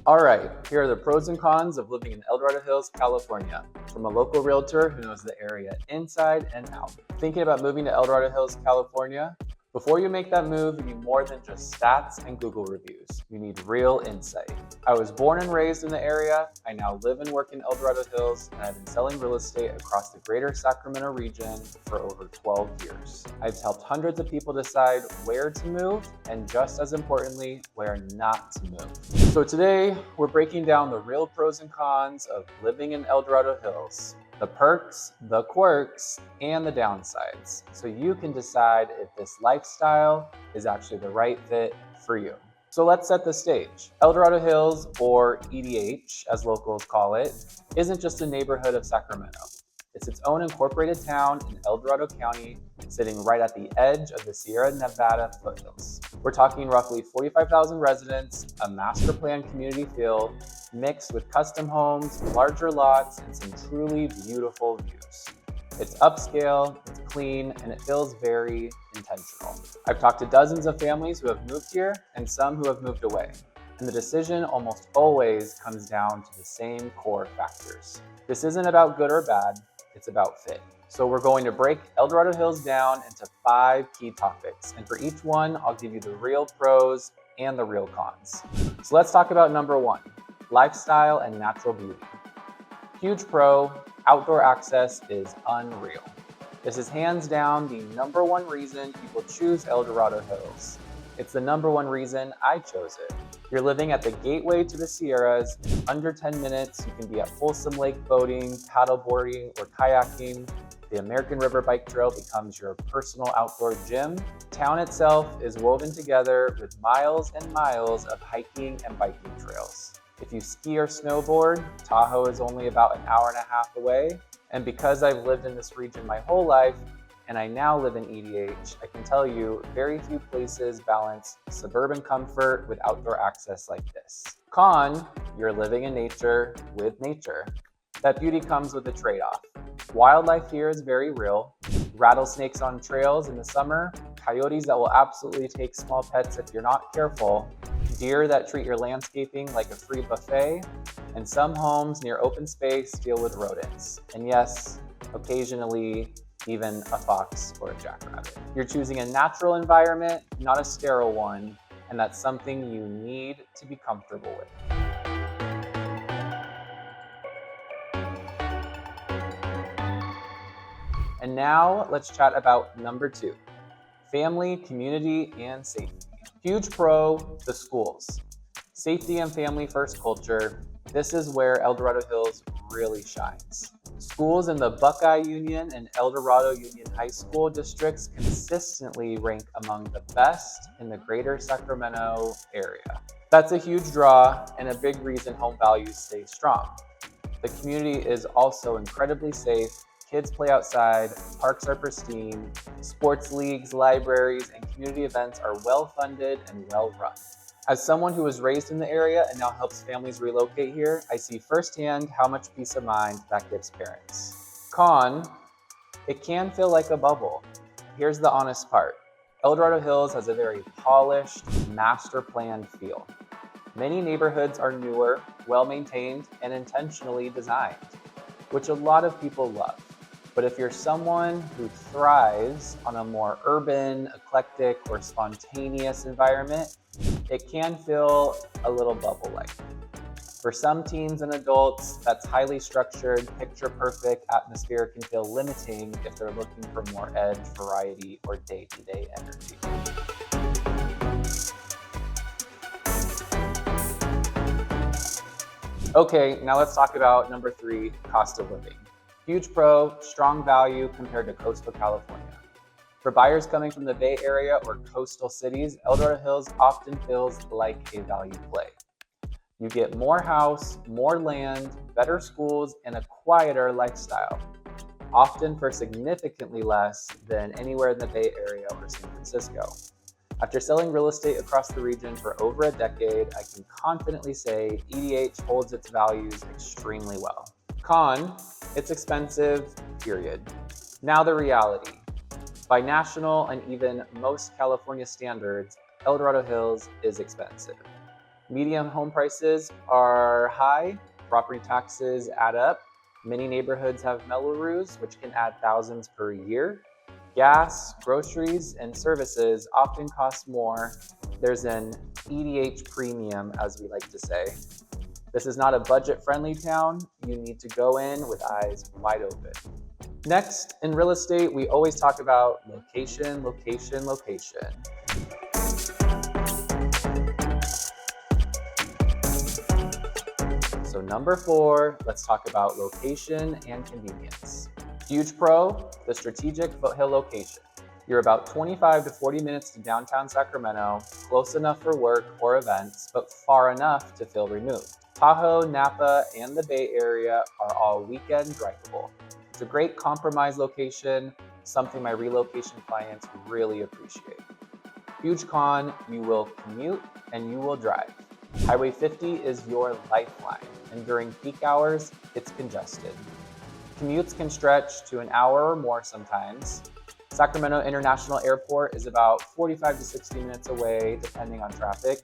All right, here are the pros and cons of living in El Dorado Hills, California, from a local realtor who knows the area inside and out. Thinking about moving to El Dorado Hills, California? Before you make that move, you need more than just stats and Google reviews. You need real insight. I was born and raised in the area. I now live and work in El Dorado Hills, and I've been selling real estate across the greater Sacramento region for over 12 years. I've helped hundreds of people decide where to move, and just as importantly, where not to move. So today, we're breaking down the real pros and cons of living in El Dorado Hills. The perks, the quirks, and the downsides, so you can decide if this lifestyle is actually the right fit for you. So let's set the stage. El Dorado Hills, or EDH as locals call it, isn't just a neighborhood of Sacramento. It's its own incorporated town in El Dorado County, sitting right at the edge of the Sierra Nevada foothills. We're talking roughly 45,000 residents, a master plan community feel, mixed with custom homes, larger lots, and some truly beautiful views. It's upscale, it's clean, and it feels very intentional. I've talked to dozens of families who have moved here and some who have moved away. And the decision almost always comes down to the same core factors. This isn't about good or bad, it's about fit. So we're going to break El Dorado Hills down into 5 key topics. And for each one, I'll give you the real pros and the real cons. So let's talk about number 1, lifestyle and natural beauty. Huge pro, outdoor access is unreal. This is hands down the number 1 reason people choose El Dorado Hills. It's the number 1 reason I chose it. You're living at the gateway to the Sierras. In under 10 minutes, you can be at Folsom Lake boating, paddleboarding, or kayaking. The American River Bike Trail becomes your personal outdoor gym. Town itself is woven together with miles and miles of hiking and biking trails. If you ski or snowboard, Tahoe is only about an hour and a half away. And because I've lived in this region my whole life, and I now live in EDH, I can tell you very few places balance suburban comfort with outdoor access like this. Con, you're living in nature with nature. That beauty comes with a trade-off. Wildlife here is very real. Rattlesnakes on trails in the summer, coyotes that will absolutely take small pets if you're not careful, deer that treat your landscaping like a free buffet, and some homes near open space deal with rodents. And yes, occasionally, even a fox or a jackrabbit. You're choosing a natural environment, not a sterile one, and that's something you need to be comfortable with. And now let's chat about number 2, family, community, and safety. Huge pro, the schools. Safety and family first culture. This is where El Dorado Hills really shines. Schools in the Buckeye Union and El Dorado Union High School districts consistently rank among the best in the greater Sacramento area. That's a huge draw and a big reason home values stay strong. The community is also incredibly safe. Kids play outside, parks are pristine, sports leagues, libraries, and community events are well funded and well run. As someone who was raised in the area and now helps families relocate here, I see firsthand how much peace of mind that gives parents. Con, it can feel like a bubble. Here's the honest part. El Dorado Hills has a very polished, master planned feel. Many neighborhoods are newer, well-maintained, and intentionally designed, which a lot of people love. But if you're someone who thrives on a more urban, eclectic, or spontaneous environment, it can feel a little bubble-like. For some teens and adults, that's highly structured, picture-perfect atmosphere can feel limiting if they're looking for more edge, variety, or day-to-day energy. Okay, now let's talk about number 3, cost of living. Huge pro, strong value compared to coastal California. For buyers coming from the Bay Area or coastal cities, El Dorado Hills often feels like a value play. You get more house, more land, better schools, and a quieter lifestyle, often for significantly less than anywhere in the Bay Area or San Francisco. After selling real estate across the region for over a decade, I can confidently say EDH holds its values extremely well. Con, it's expensive, period. Now the reality. By national and even most California standards, El Dorado Hills is expensive. Median home prices are high, property taxes add up. Many neighborhoods have Mello-Roos, which can add thousands per year. Gas, groceries, and services often cost more. There's an EDH premium, as we like to say. This is not a budget-friendly town. You need to go in with eyes wide open. Next, in real estate, we always talk about location, location, location. So number 4, let's talk about location and convenience. Huge pro, the strategic Foothill location. You're about 25 to 40 minutes to downtown Sacramento, close enough for work or events, but far enough to feel removed. Tahoe, Napa, and the Bay Area are all weekend drivable. It's a great compromise location, something my relocation clients really appreciate. Huge con, you will commute and you will drive. Highway 50 is your lifeline, and during peak hours, it's congested. Commutes can stretch to an hour or more sometimes. Sacramento International Airport is about 45 to 60 minutes away, depending on traffic.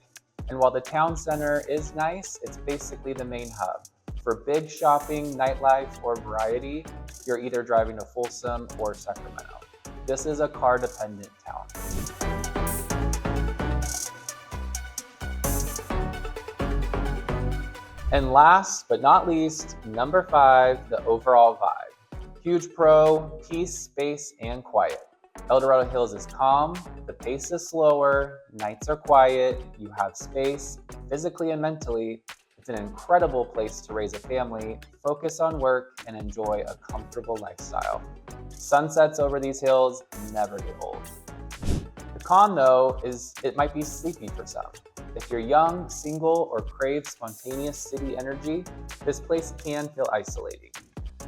And while the town center is nice, it's basically the main hub. For big shopping, nightlife, or variety, you're either driving to Folsom or Sacramento. This is a car-dependent town. And last but not least, number 5, the overall vibe. Huge pro, peace, space, and quiet. El Dorado Hills is calm, the pace is slower, nights are quiet, you have space, physically and mentally. It's an incredible place to raise a family, focus on work, and enjoy a comfortable lifestyle. Sunsets over these hills never get old. The con, though, is it might be sleepy for some. If you're young, single, or crave spontaneous city energy, this place can feel isolating.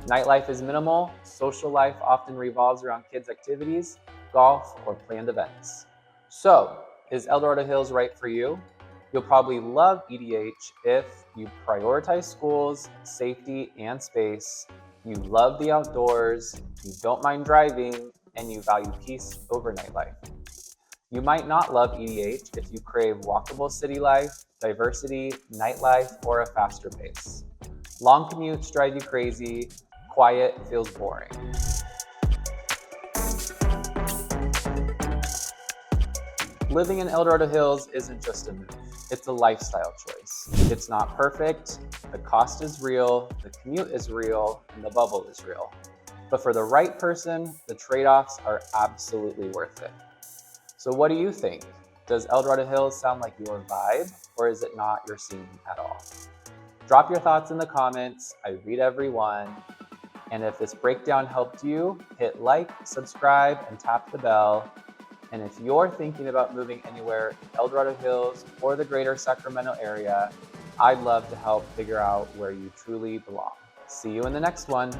Nightlife is minimal, social life often revolves around kids' activities, golf, or planned events. So, is El Dorado Hills right for you? You'll probably love EDH if you prioritize schools, safety, and space, you love the outdoors, you don't mind driving, and you value peace over nightlife. You might not love EDH if you crave walkable city life, diversity, nightlife, or a faster pace. Long commutes drive you crazy, quiet feels boring. Living in El Dorado Hills isn't just a move, it's a lifestyle choice. It's not perfect, the cost is real, the commute is real, and the bubble is real. But for the right person, the trade-offs are absolutely worth it. So what do you think? Does El Dorado Hills sound like your vibe, or is it not your scene at all? Drop your thoughts in the comments, I read every one. And if this breakdown helped you, hit like, subscribe, and tap the bell. And if you're thinking about moving anywhere in El Dorado Hills or the greater Sacramento area, I'd love to help figure out where you truly belong. See you in the next one.